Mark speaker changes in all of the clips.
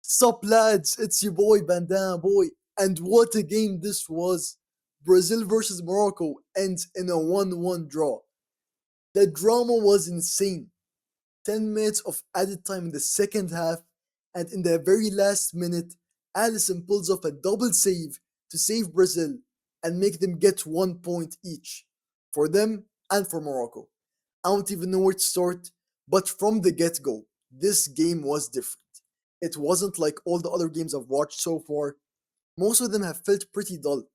Speaker 1: Sup lads, it's your boy Bandana-Boi, and what a game this was! Brazil versus Morocco ends in a 1-1 draw. The drama was insane. 10 minutes of added time in the second half, and in the very last minute, Alisson pulls off a double save Brazil and make them get 1 point each. For them and for Morocco. I don't even know where to start, but from the get go, this game was different. It wasn't like all the other games I've watched so far. Most of them have felt pretty dull.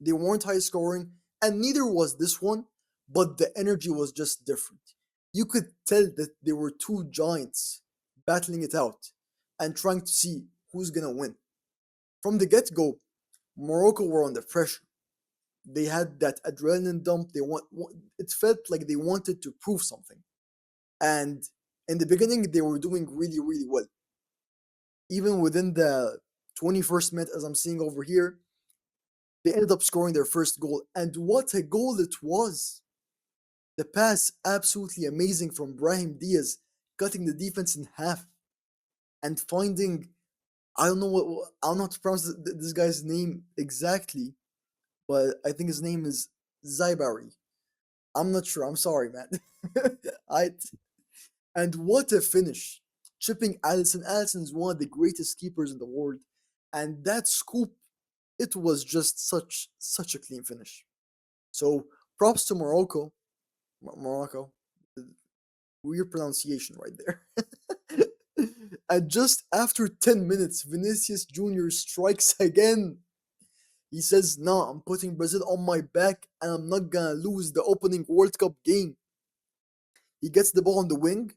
Speaker 1: They weren't high scoring, and neither was this one, but the energy was just different. You could tell that there were two giants battling it out and trying to see who's gonna win. From the get go, Morocco were under pressure. They had that adrenaline dump. It felt like they wanted to prove something. And in the beginning, they were doing really, really well. Even within the 21st minute, as I'm seeing over here, they ended up scoring their first goal. And what a goal it was! The pass, absolutely amazing from Brahim Diaz, cutting the defense in half and finding, I don't know I don't know how to pronounce this guy's name exactly, but I think his name is Zybari. I'm not sure. I'm sorry, man. I And what a finish! Chipping Allison. Allison is one of the greatest keepers in the world, and that scoop, it was just such a clean finish. So props to Morocco. Morocco, weird pronunciation right there. And just after 10 minutes, Vinicius Jr. strikes again. He says, "Nah, I'm putting Brazil on my back, and I'm not gonna lose the opening World Cup game." He gets the ball on the wing,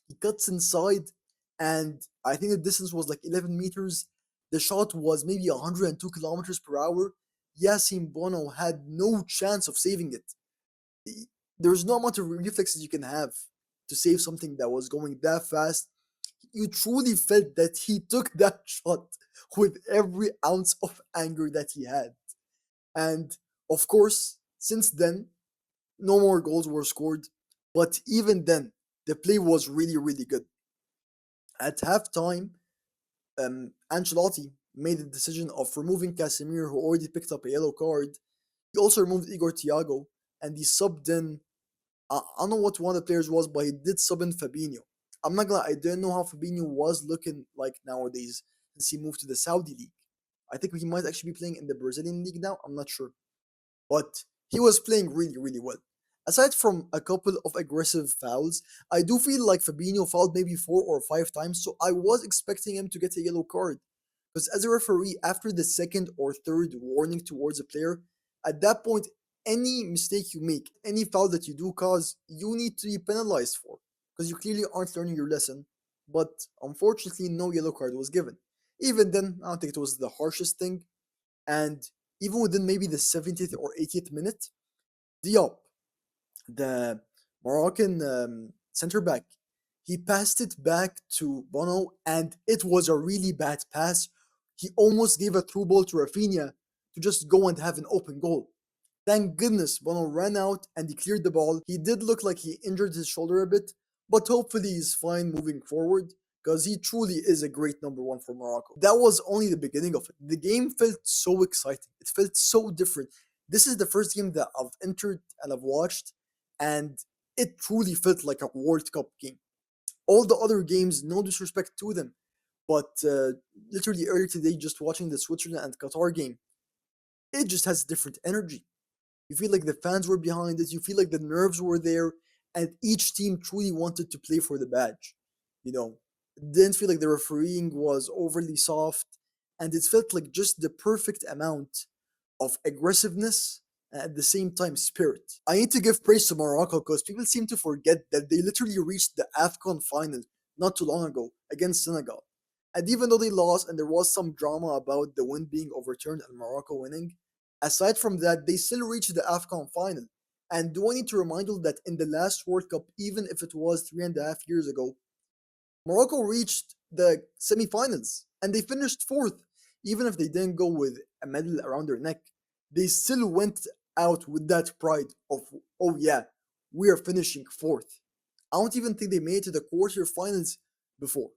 Speaker 1: he cuts inside, and I think the distance was like 11 meters. The shot was maybe 102 kilometers per hour. Yassine Bono had no chance of saving it. There's no amount of reflexes you can have to save something that was going that fast. You truly felt that he took that shot with every ounce of anger that he had. And of course, since then, no more goals were scored. But even then, the play was really, really good. At halftime, Ancelotti made the decision of removing Casemiro, who already picked up a yellow card. He also removed Igor Thiago, and he subbed in. I don't know what one of the players was, but he did sub in Fabinho. I'm not gonna. I didn't know how Fabinho was looking like nowadays since he moved to the Saudi league. I think he might actually be playing in the Brazilian league now. I'm not sure, but he was playing really, really well. Aside from a couple of aggressive fouls, I do feel like Fabinho fouled maybe 4 or 5 times, so I was expecting him to get a yellow card. Because as a referee, after the second or third warning towards a player, at that point, any mistake you make, any foul that you do cause, you need to be penalized for. Because you clearly aren't learning your lesson. But unfortunately, no yellow card was given. Even then, I don't think it was the harshest thing. And even within maybe the 70th or 80th minute, Diop, the Moroccan center back, he passed it back to Bono, and it was a really bad pass. He almost gave a through ball to Rafinha to just go and have an open goal. Thank goodness Bono ran out and he cleared the ball. He did look like he injured his shoulder a bit, but hopefully he's fine moving forward because he truly is a great number one for Morocco. That was only the beginning of it. The game felt so exciting. It felt so different. This is the first game that I've entered and I've watched, and it truly felt like a World Cup game. All the other games, no disrespect to them, but literally earlier today, just watching the Switzerland and Qatar game, it just has different energy. You feel like the fans were behind it. You feel like the nerves were there, and each team truly wanted to play for the badge. You know, it didn't feel like the refereeing was overly soft, and it felt like just the perfect amount of aggressiveness and at the same time spirit. I need to give praise to Morocco because people seem to forget that they literally reached the AFCON final not too long ago against Senegal. And even though they lost and there was some drama about the win being overturned and Morocco winning, aside from that, they still reached the AFCON final. And do I need to remind you that in the last World Cup, even if it was 3.5 years ago, Morocco reached the semi-finals and they finished fourth. Even if they didn't go with a medal around their neck, they still went out with that pride of, oh yeah, we are finishing fourth. I don't even think they made it to the quarterfinals before.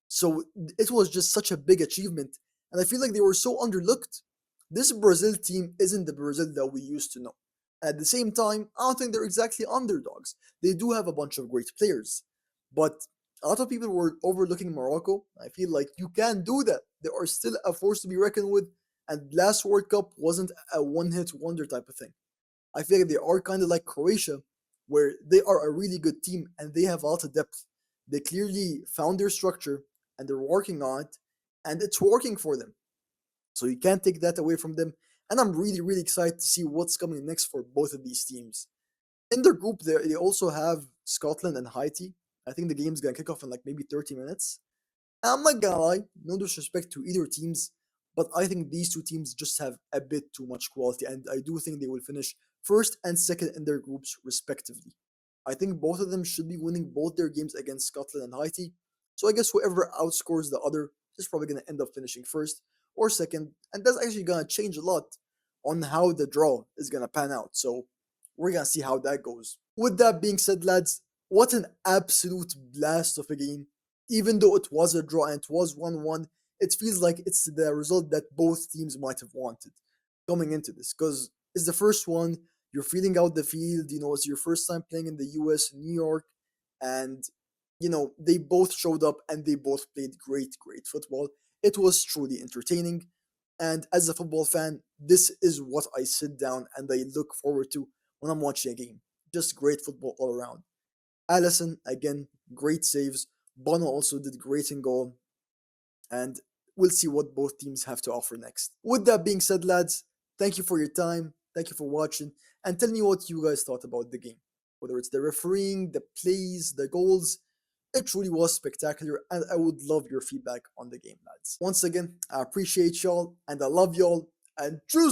Speaker 1: So it was just such a big achievement, and I feel like they were so underlooked. This Brazil team isn't the Brazil that we used to know. At the same time, I don't think they're exactly underdogs. They do have a bunch of great players, but a lot of people were overlooking Morocco. I feel like you can't do that. They are still a force to be reckoned with, and last World Cup wasn't a one-hit wonder type of thing. I feel like they are kind of like Croatia, where they are a really good team and they have a lot of depth. They clearly found their structure and they're working on it, and it's working for them. So you can't take that away from them. And I'm really, really excited to see what's coming next for both of these teams. In their group, they also have Scotland and Haiti. I think the game's gonna kick off in like maybe 30 minutes. I'm not gonna lie, no disrespect to either teams, but I think these two teams just have a bit too much quality, and I do think they will finish first and second in their groups respectively. I think both of them should be winning both their games against Scotland and Haiti, so I guess whoever outscores the other is probably gonna end up finishing first or second, and that's actually gonna change a lot on how the draw is gonna pan out. So we're gonna see how that goes. With that being said, lads, what an absolute blast of a game. Even though it was a draw and it was 1-1, it feels like it's the result that both teams might have wanted coming into this. Because it's the first one, you're feeling out the field, it's your first time playing in the US, New York, and they both showed up and they both played great, great football. It was truly entertaining. And as a football fan, this is what I sit down and I look forward to when I'm watching a game. Just great football all around. Allison, again, great saves. Bono also did great in goal. And we'll see what both teams have to offer next. With that being said, lads, thank you for your time. Thank you for watching. And tell me what you guys thought about the game. Whether it's the refereeing, the plays, the goals. It truly was spectacular, and I would love your feedback on the game, lads. Once again, I appreciate y'all, and I love y'all, and truce!